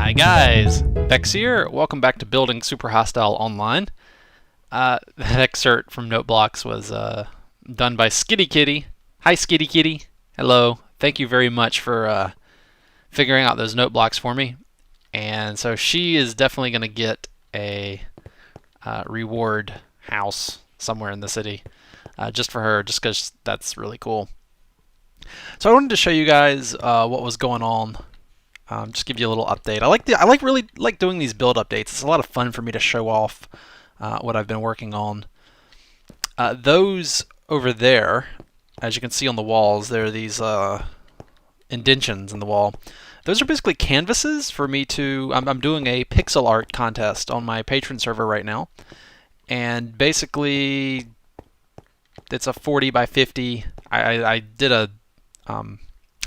Hi guys, Vechs here. Welcome back to Building Super Hostile Online. That excerpt from Note Blocks was done by Skitty Kitty. Hi Skitty Kitty. Hello. Thank you very much for figuring out those note blocks for me. And so she is definitely going to get a reward house somewhere in the city just for her, just because that's really cool. So I wanted to show you guys what was going on. Just give you a little update. I really like doing these build updates. It's a lot of fun for me to show off what I've been working on. Those over there, as you can see on the walls, there are these indentions in the wall. Those are basically canvases for me to. I'm doing a pixel art contest on my Patreon server right now, and basically it's a 40 by 50. I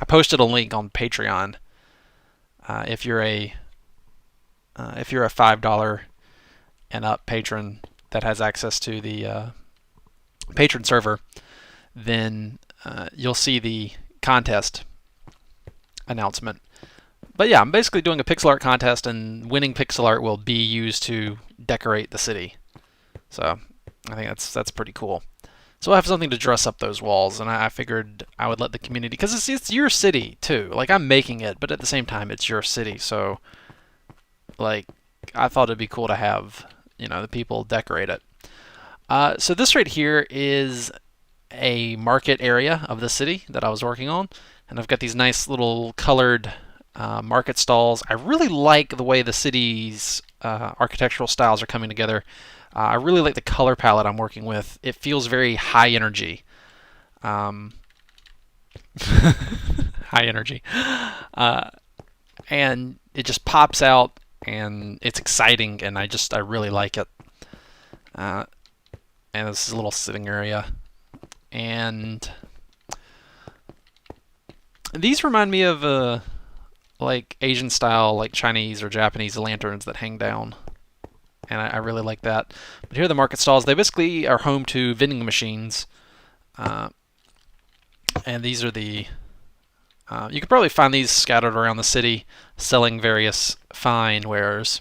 posted a link on Patreon. If you're a $5 and up patron that has access to the patron server, then you'll see the contest announcement. But yeah, I'm basically doing a pixel art contest, and winning pixel art will be used to decorate the city. So I think that's pretty cool. So I have something to dress up those walls, and I figured I would let the community, because it's your city too. Like, I'm making it, but at the same time, it's your city. So, like, I thought it'd be cool to have, the people decorate it. So this right here is a market area of the city that I was working on, and I've got these nice little colored market stalls. I really like the way the city's architectural styles are coming together. I really like the color palette I'm working with. It feels very high energy. High energy. And it just pops out, and it's exciting, and I really like it. And this is a little sitting area. And these remind me of like Asian style, like Chinese or Japanese lanterns that hang down. And I really like that. But here are the market stalls. They basically are home to vending machines. And these are the... you can probably find these scattered around the city, selling various fine wares.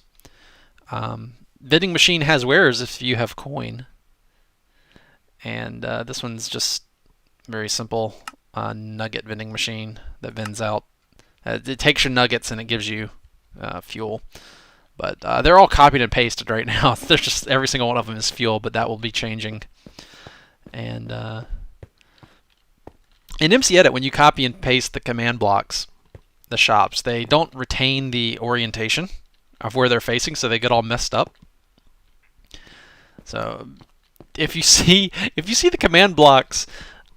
Vending machine has wares if you have coin. And this one's just very simple nugget vending machine that vends out. It takes your nuggets and it gives you fuel. But they're all copied and pasted right now. They're just, every single one of them is fuel, but that will be changing. And in MC Edit, when you copy and paste the command blocks, the shops, they don't retain the orientation of where they're facing, so they get all messed up. So if you see the command blocks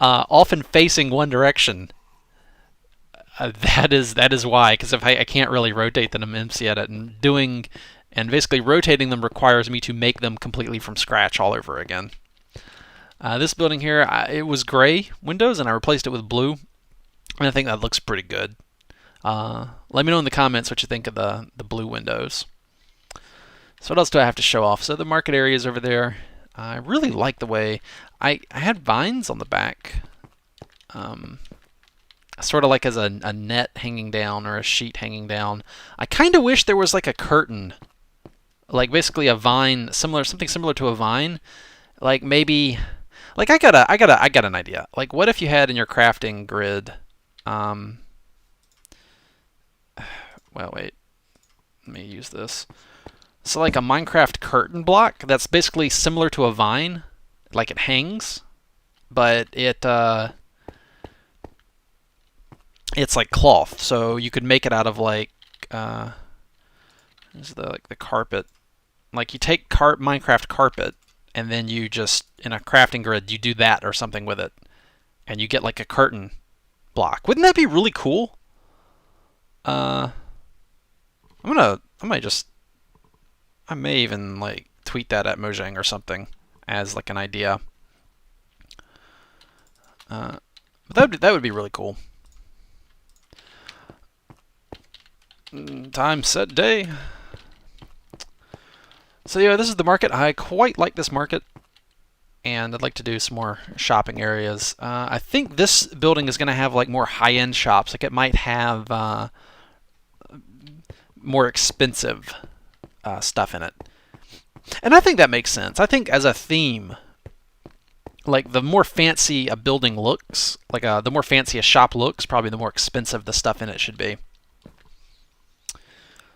often facing one direction, that is why, because if I can't really rotate them in MC Edit, and basically rotating them requires me to make them completely from scratch all over again. This building here, it was gray windows, and I replaced it with blue, and I think that looks pretty good. Let me know in the comments what you think of the blue windows. So what else do I have to show off? So the market area is over there. I really like the way I had vines on the back. Sort of like as a net hanging down or a sheet hanging down. I kind of wish there was like a curtain, like basically a vine, something similar to a vine. Like maybe, like I got an idea. Like, what if you had in your crafting grid? Well, wait, let me use this. So like a Minecraft curtain block that's basically similar to a vine, like it hangs, but it's like cloth, so you could make it out of like this is the carpet. Like you take Minecraft carpet, and then you just in a crafting grid you do that or something with it, and you get like a curtain block. Wouldn't that be really cool? I may even like tweet that at Mojang or something as like an idea. But that would be really cool. Time, set, day. So yeah, this is the market. I quite like this market, and I'd like to do some more shopping areas. I think this building is going to have like more high-end shops. Like it might have more expensive stuff in it. And I think that makes sense. I think as a theme, like the more fancy a building looks, like the more fancy a shop looks, probably the more expensive the stuff in it should be.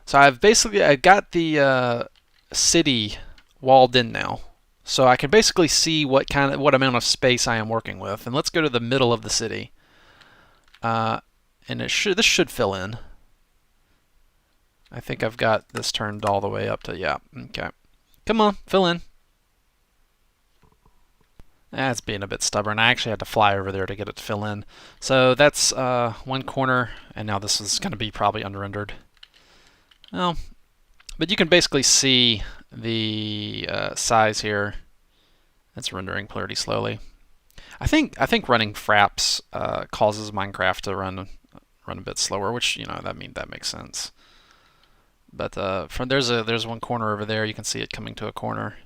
So I got the city walled in now. So I can basically see what amount of space I am working with. And let's go to the middle of the city. And this should fill in. I think I've got this turned all the way up to, yeah, okay. Come on, fill in. That's being a bit stubborn. I actually had to fly over there to get it to fill in. So that's one corner, and now this is going to be probably under-rendered. Well, but you can basically see the size here. It's rendering pretty slowly. I think running fraps causes Minecraft to run a bit slower, which that makes sense. But there's one corner over there. You can see it coming to a corner.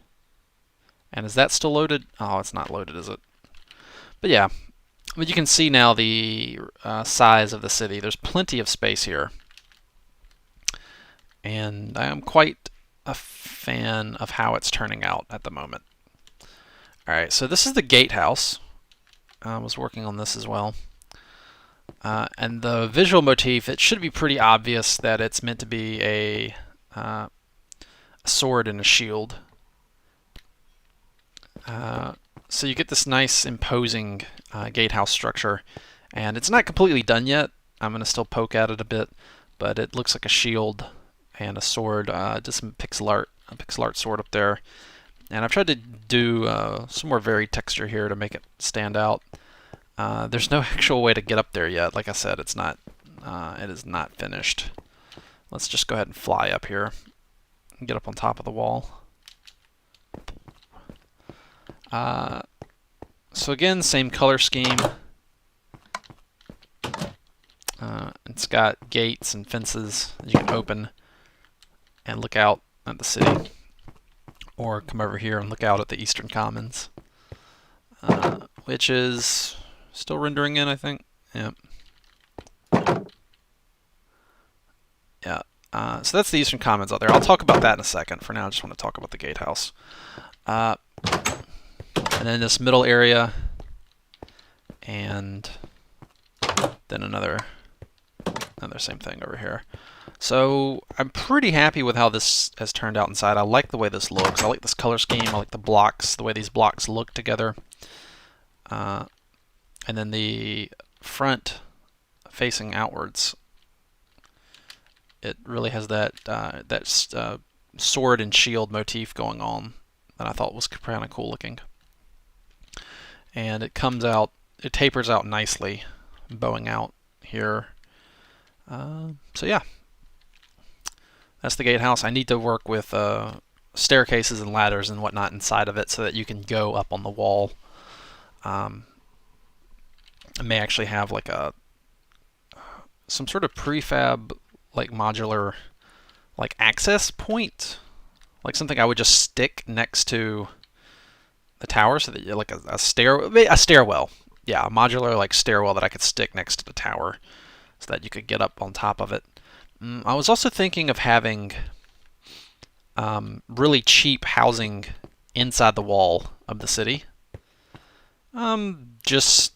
And is that still loaded? Oh, it's not loaded, is it? But yeah, but you can see now the size of the city. There's plenty of space here. And I am quite a fan of how it's turning out at the moment. Alright, so this is the gatehouse. I was working on this as well. And the visual motif, it should be pretty obvious that it's meant to be a sword and a shield. So you get this nice imposing gatehouse structure, and it's not completely done yet. I'm going to still poke at it a bit, but it looks like a shield and a sword, just some pixel art sword up there. And I've tried to do some more varied texture here to make it stand out. There's no actual way to get up there yet. Like I said, it is not finished. Let's just go ahead and fly up here and get up on top of the wall. So again, same color scheme. It's got gates and fences that you can open and look out at the city, or come over here and look out at the Eastern Commons, which is still rendering in, I think. Yep. Yeah. So that's the Eastern Commons out there. I'll talk about that in a second. For now, I just want to talk about the gatehouse. And then this middle area, and then another same thing over here. So I'm pretty happy with how this has turned out inside. I like the way this looks. I like this color scheme. I like the blocks, the way these blocks look together. And then the front facing outwards, it really has that sword and shield motif going on that I thought was kind of cool looking. And it tapers out nicely, bowing out here. So yeah, that's the gatehouse. I need to work with staircases and ladders and whatnot inside of it so that you can go up on the wall. I may actually have like some sort of prefab, like modular, like access point, like something I would just stick next to the tower, so that like a stairwell. Yeah, a modular like stairwell that I could stick next to the tower, so that you could get up on top of it. I was also thinking of having really cheap housing inside the wall of the city. Just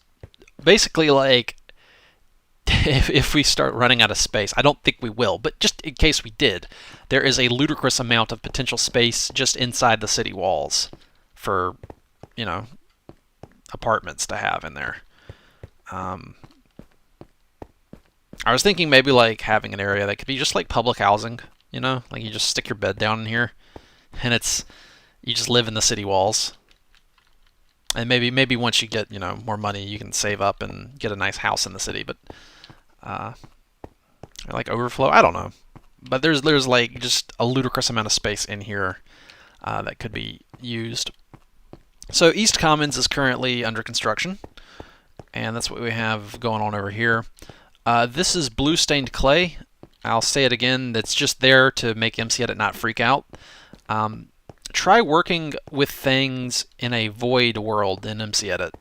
basically like if we start running out of space, I don't think we will, but just in case we did, there is a ludicrous amount of potential space just inside the city walls for, apartments to have in there. I was thinking maybe like having an area that could be just like public housing, like you just stick your bed down in here, and you just live in the city walls. And maybe once you get more money, you can save up and get a nice house in the city. But like overflow, I don't know. But there's like just a ludicrous amount of space in here that could be used. So East Commons is currently under construction, and that's what we have going on over here. This is blue stained clay. I'll say it again, that's just there to make MCEdit not freak out. Try working with things in a void world in MCEdit,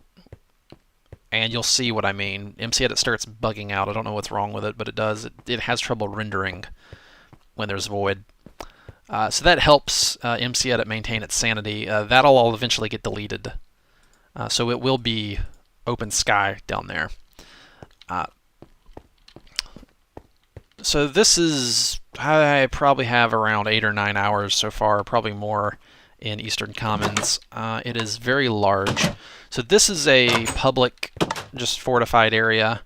and you'll see what I mean. MCEdit starts bugging out. I don't know what's wrong with it, but it does. It has trouble rendering when there's void. So that helps MC Edit maintain its sanity. That'll all eventually get deleted. So it will be open sky down there. So this is, I probably have around 8 or 9 hours so far, probably more in Eastern Commons. It is very large. So this is a public, just fortified area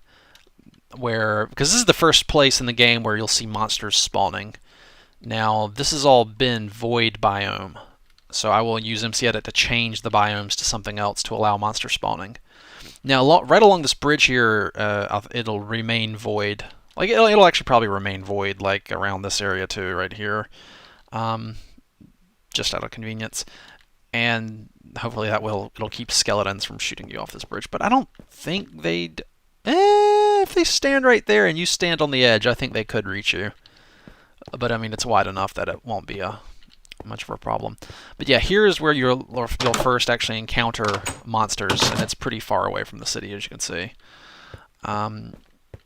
where, because this is the first place in the game where you'll see monsters spawning. Now, this has all been void biome. So I will use MC Edit to change the biomes to something else to allow monster spawning. Now, right along this bridge here, it'll remain void. Like it'll actually probably remain void, like around this area too, right here, just out of convenience. And hopefully it'll keep skeletons from shooting you off this bridge. But I don't think they'd. If they stand right there and you stand on the edge, I think they could reach you. But I mean, it's wide enough that it won't be much of a problem. But yeah, here's where you'll first actually encounter monsters, and it's pretty far away from the city, as you can see.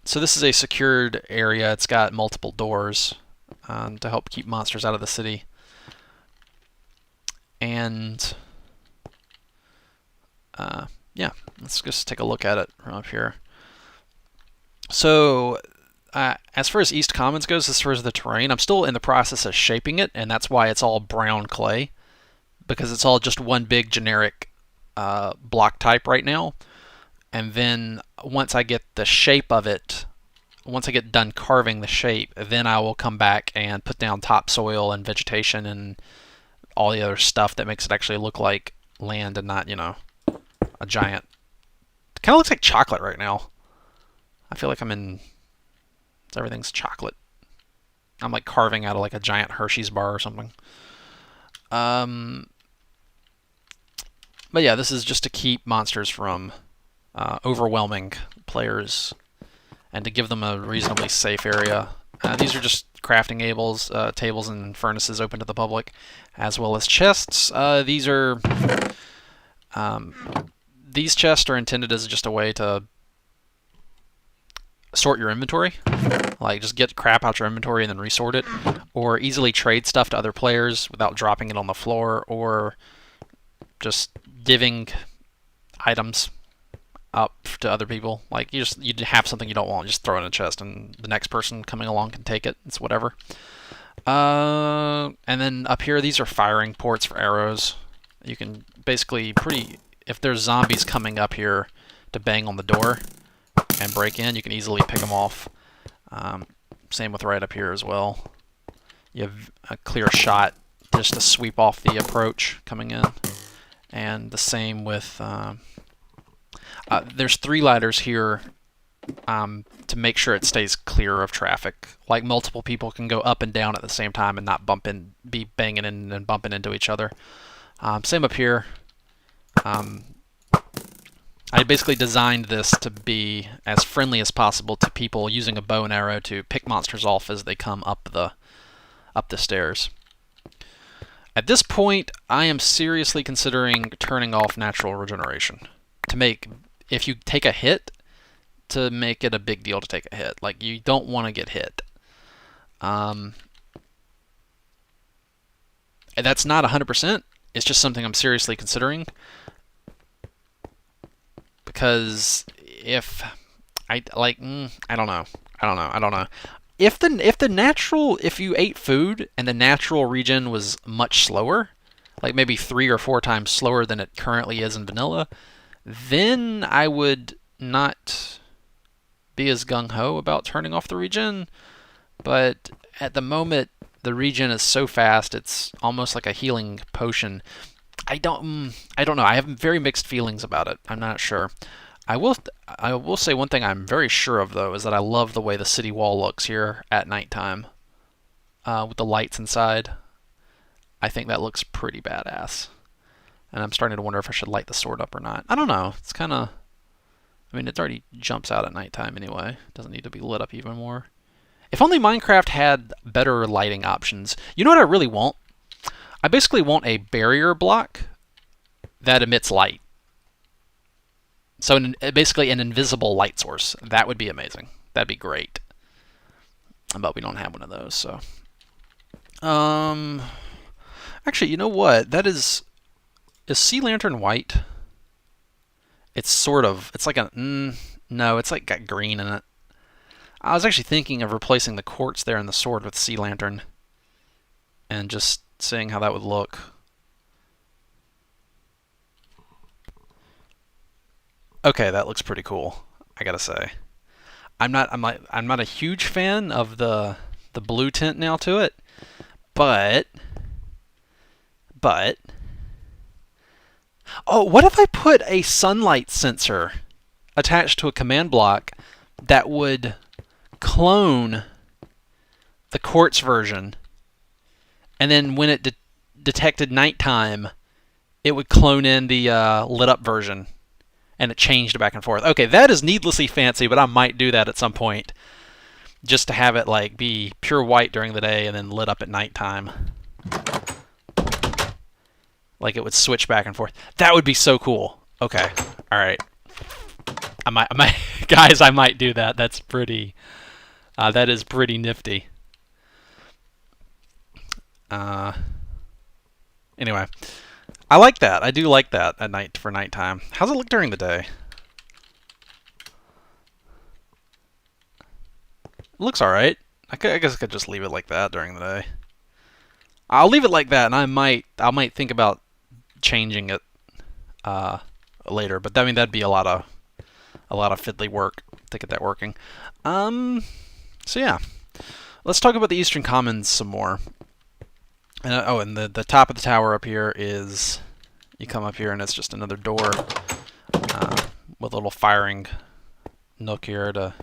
So this is a secured area. It's got multiple doors to help keep monsters out of the city. And yeah, let's just take a look at it from up here. So as far as East Commons goes, as far as the terrain, I'm still in the process of shaping it, and that's why it's all brown clay, because it's all just one big generic block type right now. And then once I get the shape of it, once I get done carving the shape, then I will come back and put down topsoil and vegetation and all the other stuff that makes it actually look like land and not, a giant. It kind of looks like chocolate right now. I feel like everything's chocolate. I'm like carving out of like a giant Hershey's bar or something. But yeah, this is just to keep monsters from overwhelming players and to give them a reasonably safe area. These are just crafting tables and furnaces open to the public, as well as chests. These chests are intended as just a way to sort your inventory, like just get crap out your inventory and then resort it, or easily trade stuff to other players without dropping it on the floor, or just giving items up to other people. Like you have something you don't want, just throw it in a chest, and the next person coming along can take it. It's whatever. And then up here, these are firing ports for arrows. You can basically if there's zombies coming up here to bang on the door and break in, you can easily pick them off. Same with right up here as well. You have a clear shot just to sweep off the approach coming in. And the same with there's 3 ladders here to make sure it stays clear of traffic. Like multiple people can go up and down at the same time and not be banging in and bumping into each other. Same up here. I basically designed this to be as friendly as possible to people using a bow and arrow to pick monsters off as they come up the stairs. At this point, I am seriously considering turning off natural regeneration to make, if you take a hit, to make it a big deal to take a hit. Like, you don't want to get hit. And that's not 100%. It's just something I'm seriously considering. Because if I don't know. If you ate food and the natural regen was much slower, like maybe 3 or 4 times slower than it currently is in vanilla, then I would not be as gung-ho about turning off the regen. But at the moment, the regen is so fast, it's almost like a healing potion. I don't know. I have very mixed feelings about it. I'm not sure. I will say one thing I'm very sure of, though, is that I love the way the city wall looks here at nighttime with the lights inside. I think that looks pretty badass. And I'm starting to wonder if I should light the sword up or not. I don't know. It's kind of... I mean, it already jumps out at nighttime anyway. It doesn't need to be lit up even more. If only Minecraft had better lighting options. You know what I really want? I basically want a barrier block that emits light. So basically an invisible light source. That would be amazing. That'd be great. But we don't have one of those, so Um, Actually, you know what? That is sea lantern white? It's sort of. It's like a no. It's like got green in it. I was actually thinking of replacing the quartz there in the sword with sea lantern, and just seeing how that would look. Okay, that looks pretty cool. I gotta say. I'm not a huge fan of the blue tint now to it, but but oh, what if I put a sunlight sensor attached to a command block that would clone the quartz version, and then when it detected nighttime, it would clone in the lit up version, and it changed back and forth. Okay, that is needlessly fancy, but I might do that at some point, just to have it like be pure white during the day and then lit up at nighttime. Like it would switch back and forth. That would be so cool. Okay, all right. Guys, I might do that. That's pretty. That is pretty nifty. Uh, anyway, I like that. I do like that at night for nighttime. How's it look during the day? It looks all right. I guess I could just leave it like that during the day. I'll leave it like that, and I might think about changing it later. But I mean, that'd be a lot of fiddly work to get that working. So yeah, let's talk about the Eastern Commons some more. And and the top of the tower up here is, you come up here and it's just another door with a little firing nook here to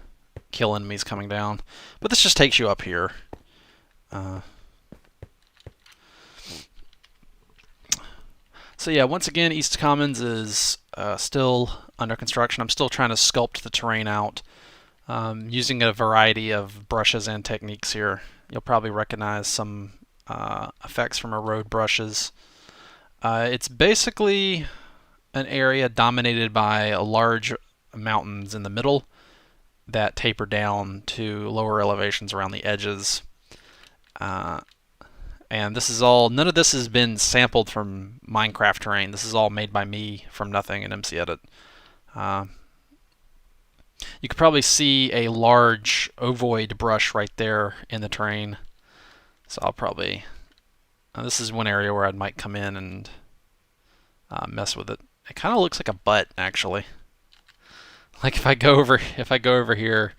kill enemies coming down. But this just takes you up here. So yeah, once again, East Commons is still under construction. I'm still trying to sculpt the terrain out using a variety of brushes and techniques here. You'll probably recognize some effects from our road brushes. It's basically an area dominated by large mountains in the middle that taper down to lower elevations around the edges. And this is all, none of this has been sampled from Minecraft terrain. This is all made by me from nothing in MC Edit. You could probably see a large ovoid brush right there in the terrain. So I'll probably, this is one area where I might come in and mess with it. It kind of looks like a butt, actually. Like if I go over here,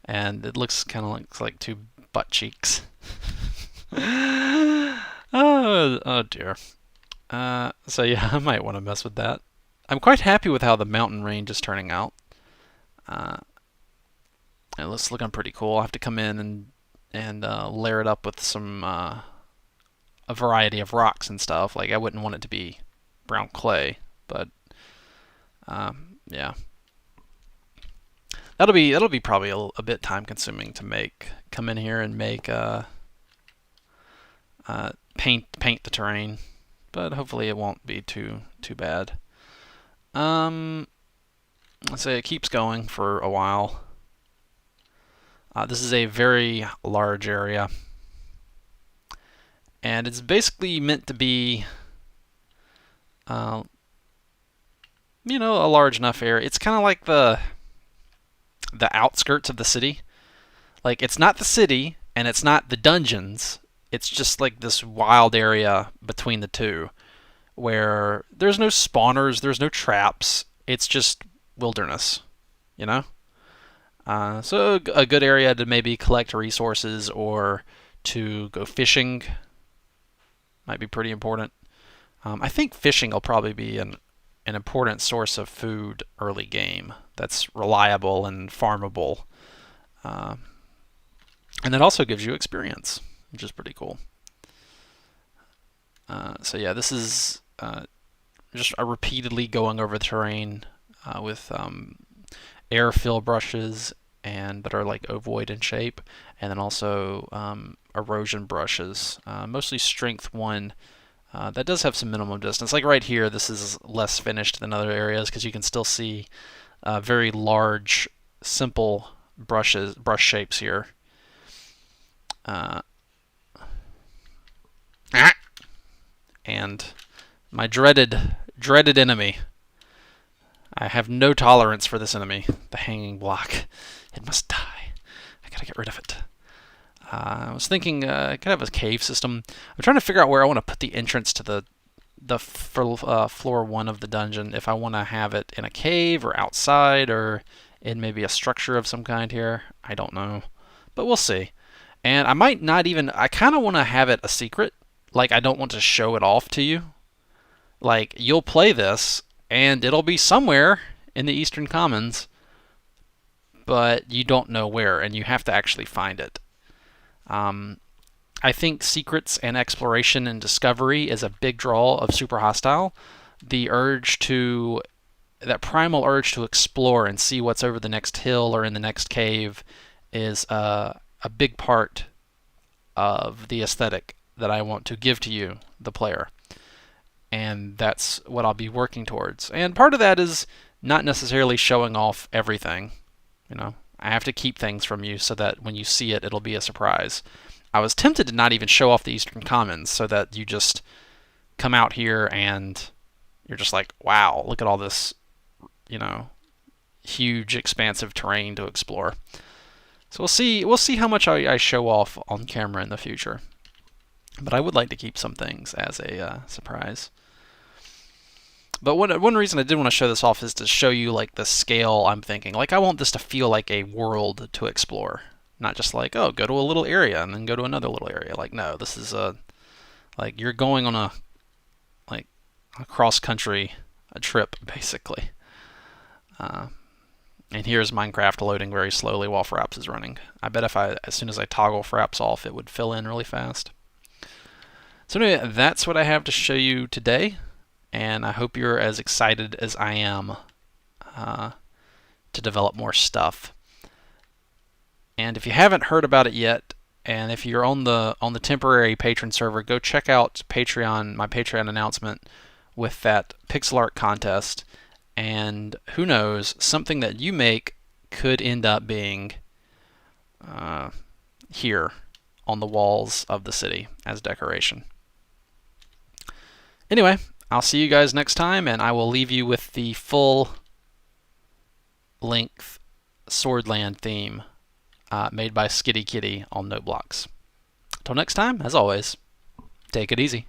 and it looks kind of looks like two butt cheeks. Oh dear. So yeah, I might want to mess with that. I'm quite happy with how the mountain range is turning out. It looks looking pretty cool. I'll have to come in and layer it up with some a variety of rocks and stuff. Like I wouldn't want it to be brown clay, but yeah, that'll be probably a bit time consuming to make. Come in here and make paint the terrain, but hopefully it won't be too bad. Let's say it keeps going for a while. This is a very large area, and it's basically meant to be, you know, a large enough area. It's kind of like the outskirts of the city. Like it's not the city and it's not the dungeons. It's just like this wild area between the two, where there's no spawners, there's no traps. It's just wilderness, you know. So a good area to maybe collect resources or to go fishing might be pretty important. I think fishing will probably be an important source of food early game that's reliable and farmable. And that also gives you experience, which is pretty cool. So yeah, this is just repeatedly going over the terrain with air fill brushes and that are like ovoid in shape, and then also erosion brushes, mostly strength 1. That does have some minimum distance. Like right here, this is less finished than other areas because you can still see very large, simple brush shapes here. And my dreaded enemy. I have no tolerance for this enemy. The hanging block. It must die. I gotta get rid of it. I was thinking I could have a cave system. I'm trying to figure out where I want to put the entrance to the floor 1 of the dungeon. If I want to have it in a cave or outside or in maybe a structure of some kind here. I don't know. But we'll see. And I might not even... I kind of want to have it a secret. Like, I don't want to show it off to you. Like, you'll play this, and it'll be somewhere in the Eastern Commons, but you don't know where, and you have to actually find it. I think secrets and exploration and discovery is a big draw of Super Hostile. That primal urge to explore and see what's over the next hill or in the next cave is a big part of the aesthetic that I want to give to you, the player. And that's what I'll be working towards. And part of that is not necessarily showing off everything. I have to keep things from you so that when you see it, it'll be a surprise. I was tempted to not even show off the Eastern Commons so that you just come out here and you're just like, wow, look at all this, huge, expansive terrain to explore. So we'll see how much I show off on camera in the future. But I would like to keep some things as a surprise. But one reason I did want to show this off is to show you like the scale I'm thinking. Like I want this to feel like a world to explore. Not just like, oh, go to a little area and then go to another little area. Like, no, this is like you're going on a cross-country trip, basically. And here's Minecraft loading very slowly while Fraps is running. I bet as soon as I toggle Fraps off, it would fill in really fast. So anyway, that's what I have to show you today, and I hope you're as excited as I am to develop more stuff. And if you haven't heard about it yet, and if you're on the temporary patron server, go check out Patreon, my Patreon announcement with that pixel art contest. And who knows, something that you make could end up being here on the walls of the city as decoration. Anyway, I'll see you guys next time, and I will leave you with the full length Swordland theme made by Skitty Kitty on Note Blocks. Till next time, as always, take it easy.